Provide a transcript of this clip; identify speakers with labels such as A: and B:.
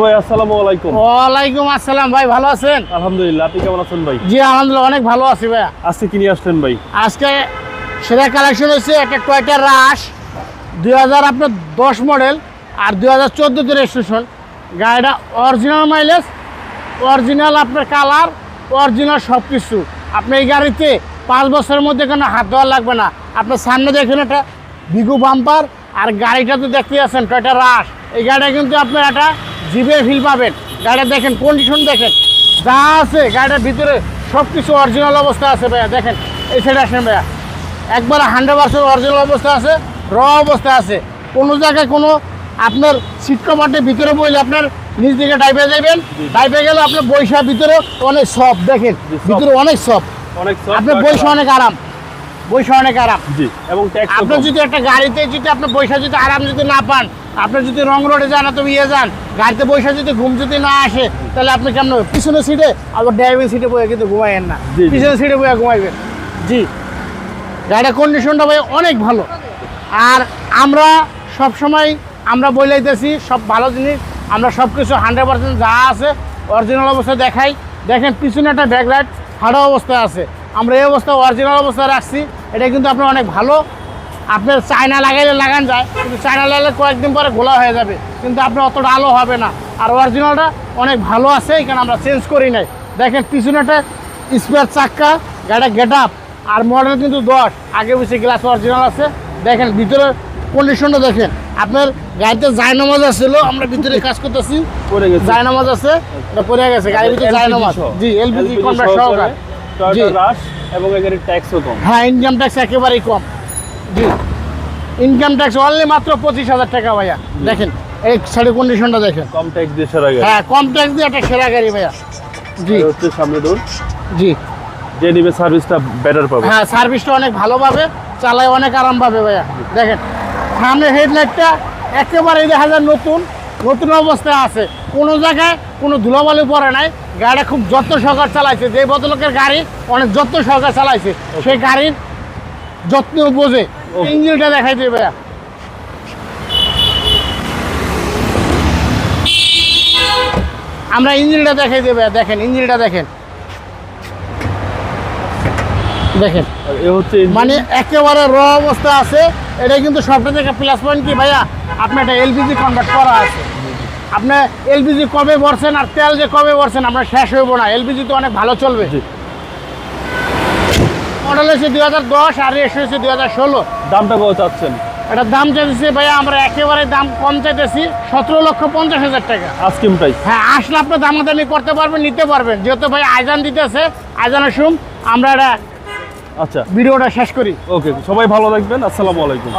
A: ভাই আসসালামু আলাইকুম।
B: ওয়ালাইকুম আসসালাম ভাই, ভালো আছেন?
A: আলহামদুলিল্লাহ, আপনি কেমন আছেন ভাই?
B: জি আলহামদুলিল্লাহ অনেক ভালো আছি ভাই।
A: আজকে কি নিয়ে আসলেন ভাই?
B: আজকে সেরা কালেকশন হচ্ছে একটা টয়োটা রাশ 2010 মডেল আর 2014 রেজিস্ট্রেশন। গাড়িটা অরিজিনাল মাইলেজ, অরিজিনাল আপনার কালার, অরিজিনাল সব কিছু। আপনি এই গাড়িতে 5 বছরের মধ্যে কোনো হাত দেওয়া লাগবে না। আপনার সামনে দেখুন একটা বিগু বাম্পার, আর গাড়িটা তো দেখতে আছেন টয়োটা রাশ। এই গাড়িটা কিন্তু আপনার একটা জিপের ফিল পাবেন। গাড়িটা দেখেন, কন্ডিশন দেখেন, যা আছে গাড়িটার ভিতরে সব কিছু অরিজিনাল অবস্থা আছে ভাইয়া। দেখেন এই সাইডে আসেন ভাইয়া, একবার 100% অরিজিনাল অবস্থা আছে, র অবস্থা আছে। কোনো জায়গায় কোনো আপনার সিট কভারটের ভিতরে বইলে আপনার নিচ দিকে টাইপে যাবেন, টাইপে গেলে আপনার বৈশা ভিতরে অনেক সফট। দেখেন ভিতরে অনেক সফট, আপনার বৈশা অনেক আরাম, বৈশা অনেক আরাম।
A: জি, এবং
B: আপনার যদি একটা গাড়িতে যদি আপনার বৈশা যদি আরাম যদি না পান, আপনার যদি রং রোডে যান অথবা ইয়ে যান, গাড়িতে বৈশা যদি ঘুম যদি না আসে, তাহলে আপনি কেমন পিছনের সিটে আবার ড্রাইভিং সিটে বয়ে কিন্তু ঘুমাইয়েন না, পিছনের সিটে বয়ে ঘুমাইবেন। জি, গাড়িটার কন্ডিশনটা ভাই অনেক ভালো। আর আমরা সবসময় আমরা বইলাইতেছি সব ভালো জিনিস, আমরা সব কিছু 100% যা আছে অরিজিনাল অবস্থায় দেখাই। দেখেন পিছনে একটা ব্যাকলাইট ফাটা অবস্থায় আছে, আমরা এই অবস্থা অরিজিনাল অবস্থায় রাখছি। এটা কিন্তু আপনার অনেক ভালো। আপনার চায়না লাগাইলে লাগান যায়, কিন্তু চায়না লাগালে কয়েকদিন পরে ঘোলা হয়ে যাবে, কিন্তু আপনার অতটা আলো হবে না। আর অরিজিনালটা অনেক ভালো আছে, এখানে আমরা চেঞ্জ করি নাই। দেখেন পিছনে একটা স্পেয়ার চাক্কা, গাড়িটা গেট আপ, আর মডেল কিন্তু 10, আগে বেশি গ্লাস অরিজিনাল আছে। দেখেন ভিতরে কন্ডিশনটা দেখেন। আপনার গাড়িতে জায়নামাজ আসছিল, আমরা ভিতরে কাজ করতেছি, জায়নামাজ আছে, এটা পড়ে গেছে গাড়ির ভিতরে জায়নামাজ। জি, এলপিজি কনভার্ট সহকারে।
A: টয়োটা রাশ এবং এর ট্যাক্সও কম।
B: হ্যাঁ, ইনকাম ট্যাক্স একেবারেই কম। জি, ইনকাম ট্যাক্স অনলি মাত্র 25,000 টাকা ভাইয়া। দেখেন এই সাইডের কন্ডিশনটা দেখেন,
A: কম ট্যাক্স দিয়ে সেরা গাড়ি।
B: হ্যাঁ কম ট্যাক্স দিয়ে একটা সেরা গাড়ি ভাইয়া। জি,
A: এই হচ্ছে সামনে ডোর।
B: জি,
A: যে নিবে সার্ভিসটা বেটার পাবে।
B: হ্যাঁ সার্ভিসটা অনেক ভালো পাবে, চালায় অনেক আরাম পাবে ভাইয়া। দেখেন সামনে হেডলাইটটা একেবারেই দেখা যায় নতুন নতুন অবস্থায় আছে, কোনো জায়গায় কোনো ধুলাবালি পড়ে নাই। গাড়িটা খুব যত্ন সহকার চালাইছে, যে ভদ্রলোকের গাড়ি অনেক যত্ন সহকার চালাইছে, সেই গাড়ির যত্ন বোঝে। ইঞ্জিনটা দেখাই দেবে ভাইয়া। আমরা ইঞ্জিনটা দেখাই দেবে, দেখেন ইঞ্জিনটা দেখেন, দেখেন
A: এ হচ্ছে
B: মানে একেবারে র অবস্থা আছে। এটা কিন্তু সবটা থেকে প্লাস পয়েন্ট কি ভাইয়া, আপনার এটা এলপিজি কনভার্ট করা আছে। আপনি এলপিজি কবে ভরছেন আর তেল যে কবে ভরছেন আমরা শেষ হইব না, এলপিজি তো অনেক ভালো চলবে। মডেল হচ্ছে 2010 আর রেস হয়েছে 2016।
A: দামটা কত চাচ্ছেন?
B: এটার দাম চাইতেছি ভাইয়া আমরা একেবারে দাম কম চাইতেছি, 17,50,000 টাকা
A: আস্কিং প্রাইস।
B: হ্যাঁ, আসলে আপনার দামাদামি করতে পারবেন, নিতে পারবেন। যেহেতু ভাই আজান দিতেছে, আজানের শুন আমরা এটা
A: আচ্ছা,
B: ভিডিওটা শেষ করি।
A: ওকে, সবাই ভালো থাকবেন। আসসালামু আলাইকুম।